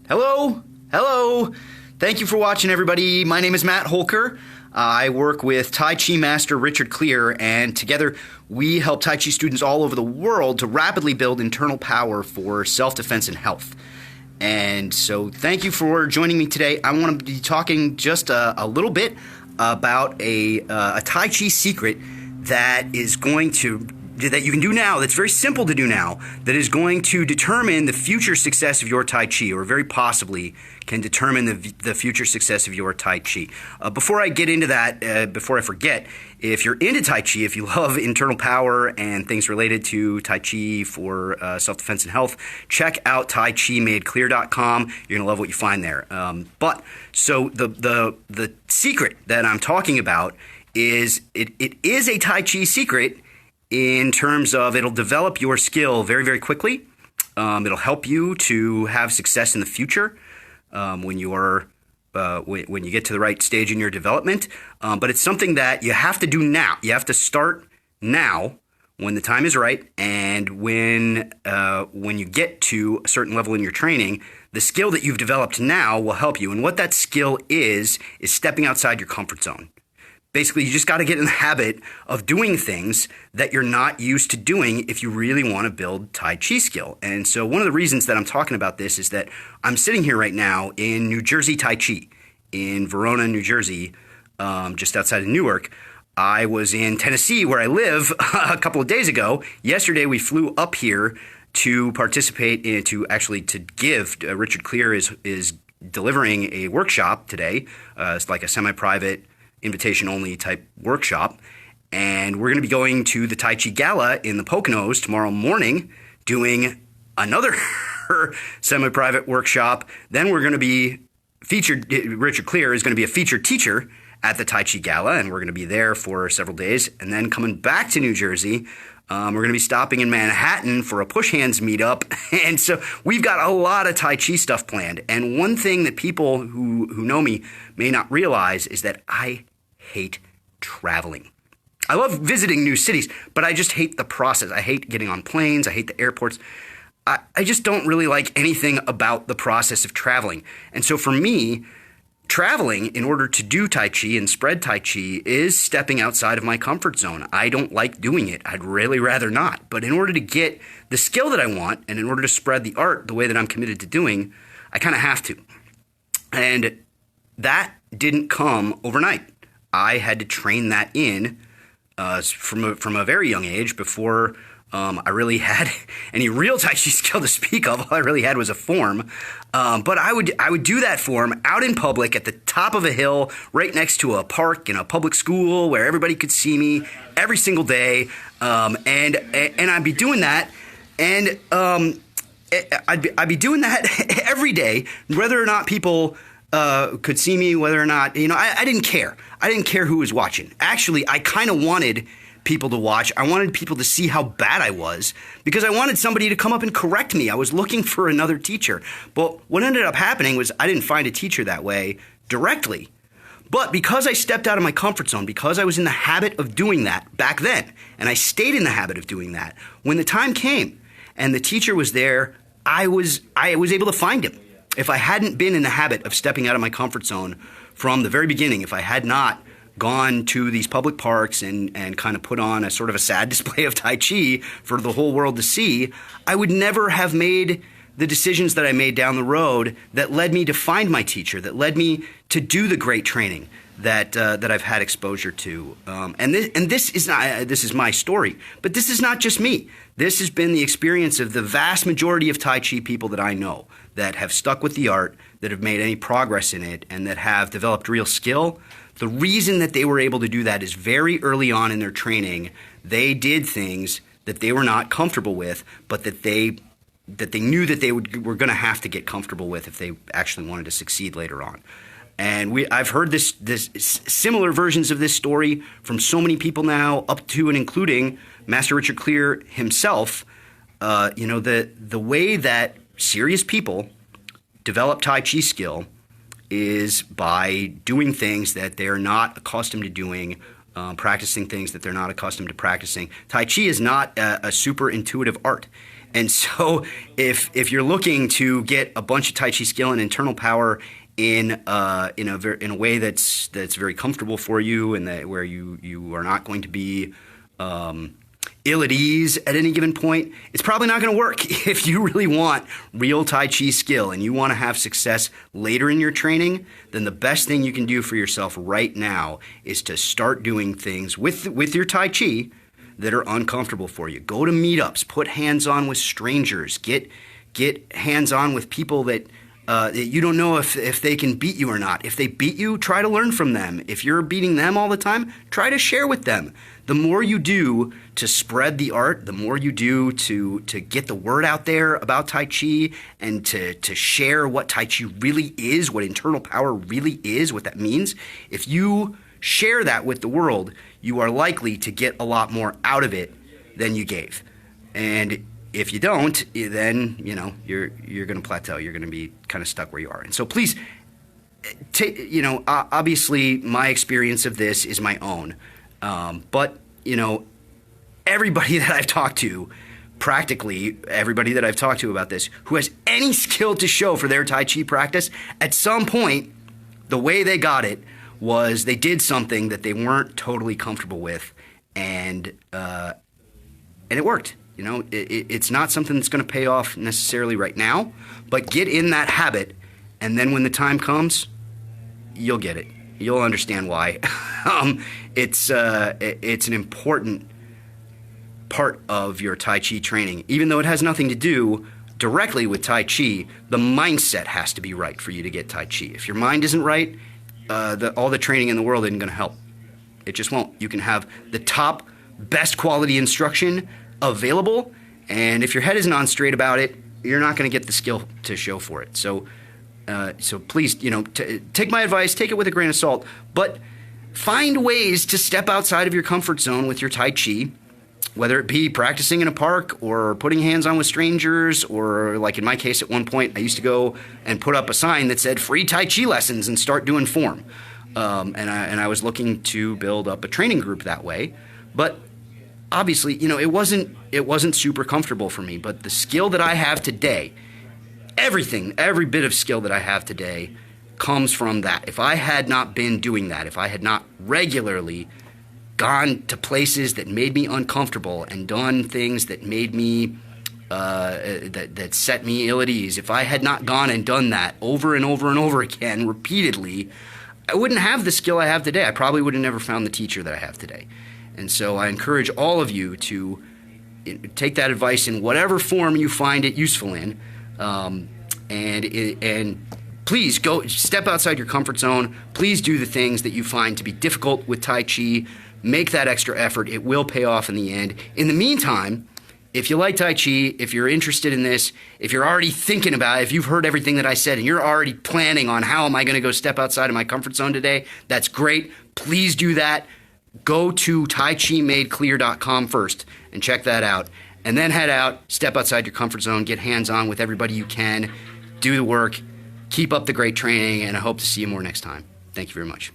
Hello, hello. Thank you for watching, everybody. My name is Matt Holker. I work with Tai Chi master Richard Clear, and together we help Tai Chi students all over the world to rapidly build internal power for self-defense and health. And so thank you for joining me today. I want to be talking just a little bit about a Tai Chi secret that you can do now, that's very simple to do now, that is going to determine the future success of your Tai Chi, or very possibly can determine the future success of your Tai Chi. Before I get into that, before I forget, if you're into Tai Chi, if you love internal power and things related to Tai Chi for self-defense and health, check out TaiChiMadeClear.com. You're going to love what you find there. So the secret that I'm talking about is it is a Tai Chi secret in terms of it'll develop your skill very, very quickly. It'll help you to have success in the future when you get to the right stage in your development. But it's something that you have to do now. You have to start now when the time is right, and when you get to a certain level in your training, the skill that you've developed now will help you. And what that skill is stepping outside your comfort zone. Basically, you just got to get in the habit of doing things that you're not used to doing if you really want to build Tai Chi skill. And so one of the reasons that I'm talking about this is that I'm sitting here right now in New Jersey Tai Chi, in Verona, New Jersey, just outside of Newark. I was in Tennessee, where I live, a couple of days ago. Yesterday, we flew up here to participate in, to give. Richard Clear is delivering a workshop today. It's like a semi-private, invitation-only type workshop, and we're going to be going to the Tai Chi Gala in the Poconos tomorrow morning, doing another semi-private workshop. Then we're going to be featured. Richard Clear is going to be a featured teacher at the Tai Chi Gala, and we're going to be there for several days. And then coming back to New Jersey, we're going to be stopping in Manhattan for a push hands meetup. And so we've got a lot of Tai Chi stuff planned. And one thing that people who know me may not realize is that I hate traveling. I love visiting new cities, but I just hate the process. I hate getting on planes. I hate the airports. I just don't really like anything about the process of traveling. And so for me, traveling in order to do Tai Chi and spread Tai Chi is stepping outside of my comfort zone. I don't like doing it. I'd really rather not. But in order to get the skill that I want, and in order to spread the art the way that I'm committed to doing, I kind of have to. And that didn't come overnight. I had to train that in from a very young age before I really had any real Tai Chi skill to speak of. All I really had was a form. But I would do that form out in public at the top of a hill right next to a park in a public school where everybody could see me every single day. And I'd be doing that, and I'd be doing that every day, whether or not people could see me, whether or not, I didn't care. I didn't care who was watching. Actually, I kind of wanted people to watch. I wanted people to see how bad I was, because I wanted somebody to come up and correct me. I was looking for another teacher. But what ended up happening was I didn't find a teacher that way directly. But because I stepped out of my comfort zone, because I was in the habit of doing that back then, and I stayed in the habit of doing that, when the time came and the teacher was there, I was able to find him. If I hadn't been in the habit of stepping out of my comfort zone from the very beginning, if I had not gone to these public parks and kind of put on a sort of a sad display of Tai Chi for the whole world to see, I would never have made the decisions that I made down the road that led me to find my teacher, that led me to do the great training that I've had exposure to. This is my story, but this is not just me. This has been the experience of the vast majority of Tai Chi people that I know that have stuck with the art, that have made any progress in it, and that have developed real skill. The reason that they were able to do that is very early on in their training, they did things that they were not comfortable with, but that they knew that they were going to have to get comfortable with if they actually wanted to succeed later on. And I've heard this similar versions of this story from so many people now, up to and including Master Richard Clear himself. The way that serious people develop Tai Chi skill is by doing things that they're not accustomed to doing, practicing things that they're not accustomed to practicing. Tai Chi is not a super intuitive art. And so if you're looking to get a bunch of Tai Chi skill and internal power in a way that's very comfortable for you, and that where you are not going to be ill at ease at any given point, it's probably not going to work. If you really want real Tai Chi skill and you want to have success later in your training, then the best thing you can do for yourself right now is to start doing things with your Tai Chi that are uncomfortable for you. Go to meetups, put hands on with strangers, get hands on with people that you don't know if they can beat you or not. If they beat you, try to learn from them. If you're beating them all the time, try to share with them. The more you do to spread the art, the more you do to get the word out there about Tai Chi and to share what Tai Chi really is, what internal power really is, what that means. If you share that with the world, you are likely to get a lot more out of it than you gave. And if you don't, then you're going to plateau. You're going to be kind of stuck where you are. And so please, obviously my experience of this is my own. But everybody that I've talked to, practically everybody that I've talked to about this, who has any skill to show for their Tai Chi practice, at some point, the way they got it was they did something that they weren't totally comfortable with, and it worked. It's not something that's going to pay off necessarily right now, but get in that habit, and then when the time comes, you'll get it. You'll understand why. It's an important part of your Tai Chi training. Even though it has nothing to do directly with Tai Chi, the mindset has to be right for you to get Tai Chi. If your mind isn't right, all the training in the world isn't going to help. It just won't. You can have the top, best quality instruction available, and if your head isn't on straight about it, you're not going to get the skill to show for it. So please, take my advice, take it with a grain of salt, but find ways to step outside of your comfort zone with your Tai Chi, whether it be practicing in a park or putting hands on with strangers, or like in my case at one point, I used to go and put up a sign that said free Tai Chi lessons and start doing form. And I was looking to build up a training group that way, but obviously, it wasn't super comfortable for me, but the skill that I have today, every bit of skill that I have today comes from that. If I had not been doing that, if I had not regularly gone to places that made me uncomfortable and done things that made me, that set me ill at ease, if I had not gone and done that over and over and over again repeatedly, I wouldn't have the skill I have today. I probably would have never found the teacher that I have today. And so I encourage all of you to take that advice in whatever form you find it useful in, and please go step outside your comfort zone. Please do the things that you find to be difficult with Tai Chi. Make that extra effort. It will pay off in the end. In the meantime, if you like Tai Chi, if you're interested in this, if you're already thinking about it, if you've heard everything that I said and you're already planning on how am I going to go step outside of my comfort zone today, that's great. Please do that. Go to taichimadeclear.com first and check that out. And then head out, step outside your comfort zone, get hands-on with everybody you can, do the work, keep up the great training, and I hope to see you more next time. Thank you very much.